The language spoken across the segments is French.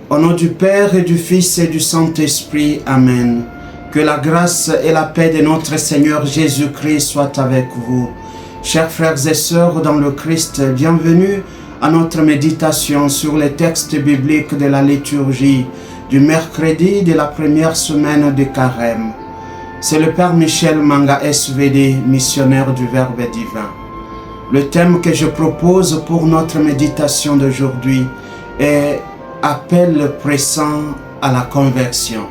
Au nom du Père et du Fils et du Saint-Esprit, Amen. Que la grâce et la paix de notre Seigneur Jésus-Christ soient avec vous. Chers frères et sœurs dans le Christ, bienvenue à notre méditation sur les textes bibliques de la liturgie du mercredi de la première semaine de Carême. C'est le Père Michel Manga SVD, missionnaire du Verbe divin. Le thème que je propose pour notre méditation d'aujourd'hui est « Appel pressant à la conversion ».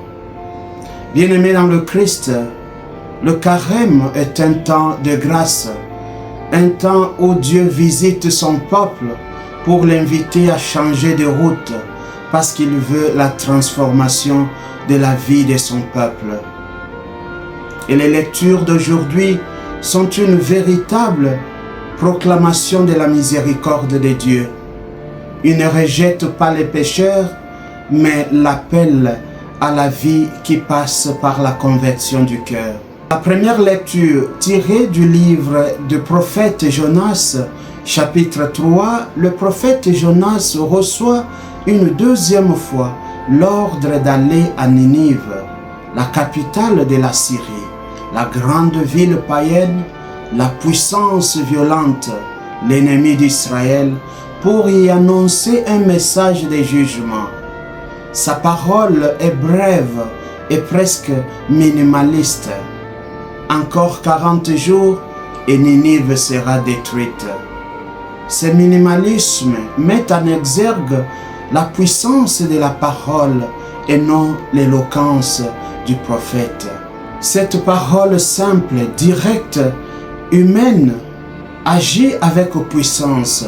Bien-aimés dans le Christ, le Carême est un temps de grâce, un temps où Dieu visite son peuple pour l'inviter à changer de route parce qu'il veut la transformation de la vie de son peuple. Et les lectures d'aujourd'hui sont une véritable proclamation de la miséricorde de Dieu. Il ne rejette pas les pécheurs, mais l'appelle à la vie qui passe par la conversion du cœur. La première lecture tirée du livre du prophète Jonas, chapitre 3, le prophète Jonas reçoit une deuxième fois l'ordre d'aller à Ninive, la capitale de la Syrie, la grande ville païenne, la puissance violente, l'ennemi d'Israël, pour y annoncer un message de jugement. Sa parole est brève et presque minimaliste. Encore 40 jours et Ninive sera détruite. Ce minimalisme met en exergue la puissance de la parole et non l'éloquence du prophète. Cette parole simple, directe, humaine, agit avec puissance.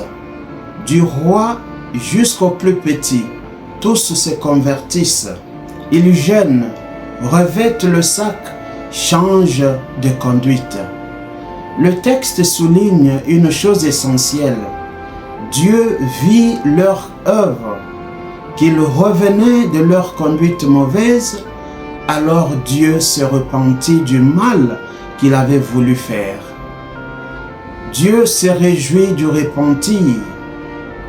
Du roi jusqu'au plus petit, tous se convertissent. Ils jeûnent, revêtent le sac, changent de conduite. Le texte souligne une chose essentielle. Dieu vit leur œuvre, qu'ils revenaient de leur conduite mauvaise, alors Dieu se repentit du mal qu'il avait voulu faire. Dieu se réjouit du repentir,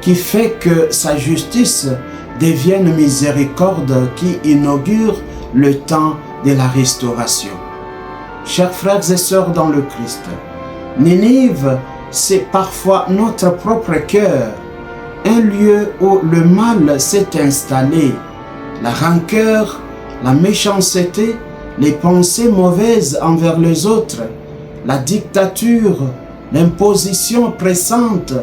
qui fait que sa justice devienne miséricorde qui inaugure le temps de la restauration. Chers frères et sœurs dans le Christ, Ninive, c'est parfois notre propre cœur, un lieu où le mal s'est installé, la rancœur, la méchanceté, les pensées mauvaises envers les autres, la dictature, l'imposition pressante.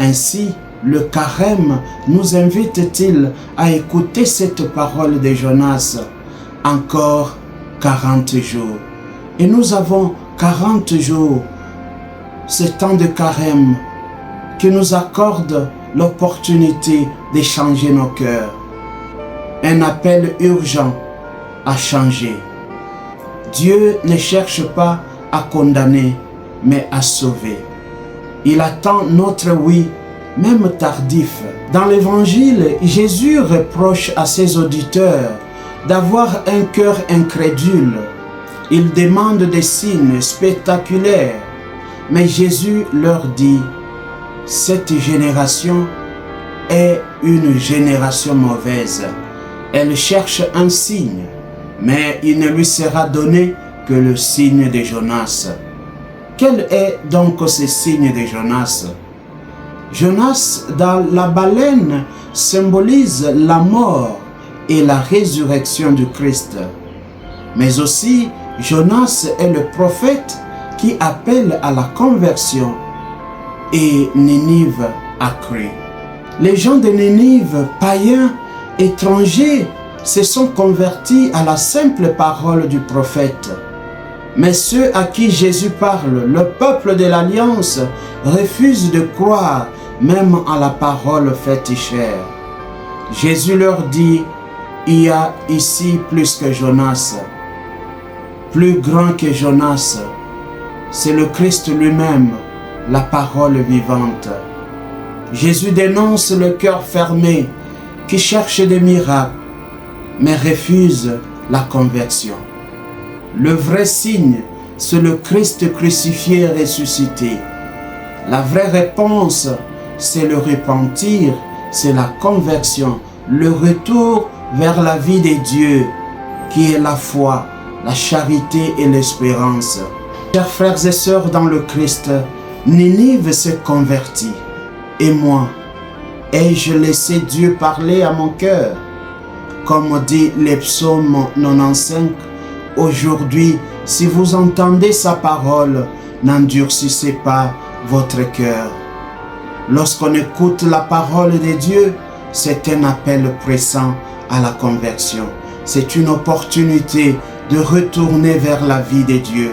Ainsi, le Carême nous invite-t-il à écouter cette parole de Jonas. Encore 40 jours. Et nous avons 40 jours, ce temps de Carême qui nous accorde l'opportunité de changer nos cœurs. Un appel urgent à changer. Dieu ne cherche pas à condamner, mais à sauver. Il attend notre oui, même tardif. Dans l'Évangile, Jésus reproche à ses auditeurs d'avoir un cœur incrédule. Il demande des signes spectaculaires. Mais Jésus leur dit, cette génération est une génération mauvaise. Elle cherche un signe, mais il ne lui sera donné que le signe de Jonas. Quel est donc ce signe de Jonas? Jonas, dans la baleine, symbolise la mort et la résurrection du Christ. Mais aussi, Jonas est le prophète qui appelle à la conversion. Et Ninive a cru. Les gens de Ninive, païens, étrangers, se sont convertis à la simple parole du prophète. Mais ceux à qui Jésus parle, le peuple de l'Alliance, refusent de croire même à la parole faite chair. Jésus leur dit, il y a ici plus que Jonas, plus grand que Jonas. C'est le Christ lui-même, la parole vivante. Jésus dénonce le cœur fermé qui cherche des miracles, mais refuse la conversion. Le vrai signe, c'est le Christ crucifié et ressuscité. La vraie réponse, c'est le repentir, c'est la conversion le retour vers la vie de Dieu, qui est la foi, la charité et l'espérance. Chers frères et sœurs dans le Christ, Ninive s'est convertie. Et moi, ai-je laissé Dieu parler à mon cœur? Comme dit les psaumes 95, aujourd'hui, si vous entendez sa parole, n'endurcissez pas votre cœur. Lorsqu'on écoute la parole de Dieu, c'est un appel pressant à la conversion. C'est une opportunité de retourner vers la vie de Dieu.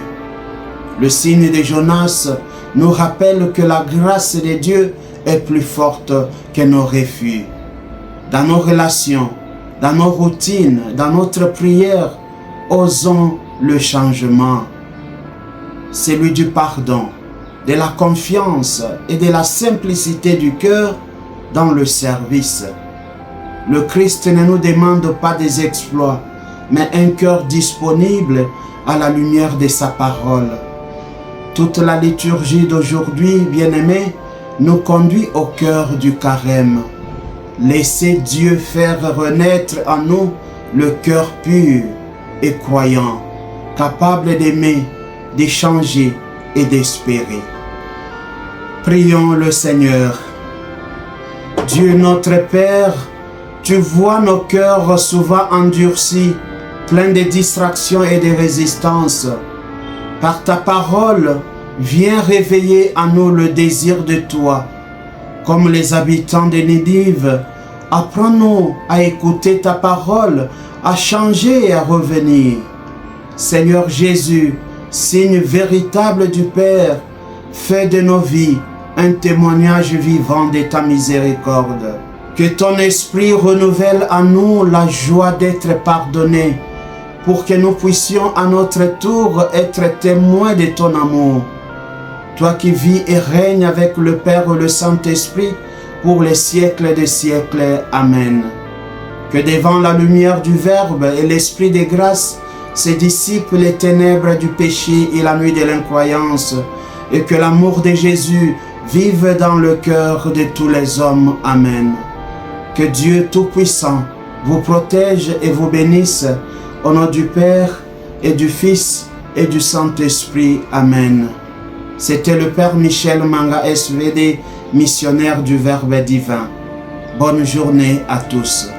Le signe de Jonas nous rappelle que la grâce de Dieu est plus forte que nos refus. Dans nos relations, dans nos routines, dans notre prière, osons le changement. Celui du pardon, de la confiance et de la simplicité du cœur dans le service. Le Christ ne nous demande pas des exploits, mais un cœur disponible à la lumière de sa parole. Toute la liturgie d'aujourd'hui, bien-aimés, nous conduit au cœur du carême. Laissez Dieu faire renaître en nous le cœur pur et croyant, capable d'aimer, d'échanger et d'espérer. Prions le Seigneur. Dieu notre Père, tu vois nos cœurs souvent endurcis, pleins de distractions et de résistances. Par ta parole, viens réveiller en nous le désir de toi. Comme les habitants de Ninive, apprends-nous à écouter ta parole, à changer et à revenir. Seigneur Jésus, signe véritable du Père, fais de nos vies un témoignage vivant de ta miséricorde. Que ton esprit renouvelle en nous la joie d'être pardonnés, pour que nous puissions à notre tour être témoins de ton amour. Toi qui vis et règnes avec le Père et le Saint-Esprit pour les siècles des siècles. Amen. Que devant la lumière du Verbe et l'Esprit de grâce se dissipent les ténèbres du péché et la nuit de l'incroyance, et que l'amour de Jésus vive dans le cœur de tous les hommes. Amen. Que Dieu Tout-Puissant vous protège et vous bénisse, au nom du Père et du Fils et du Saint-Esprit. Amen. C'était le Père Michel Manga SVD, missionnaire du Verbe divin. Bonne journée à tous.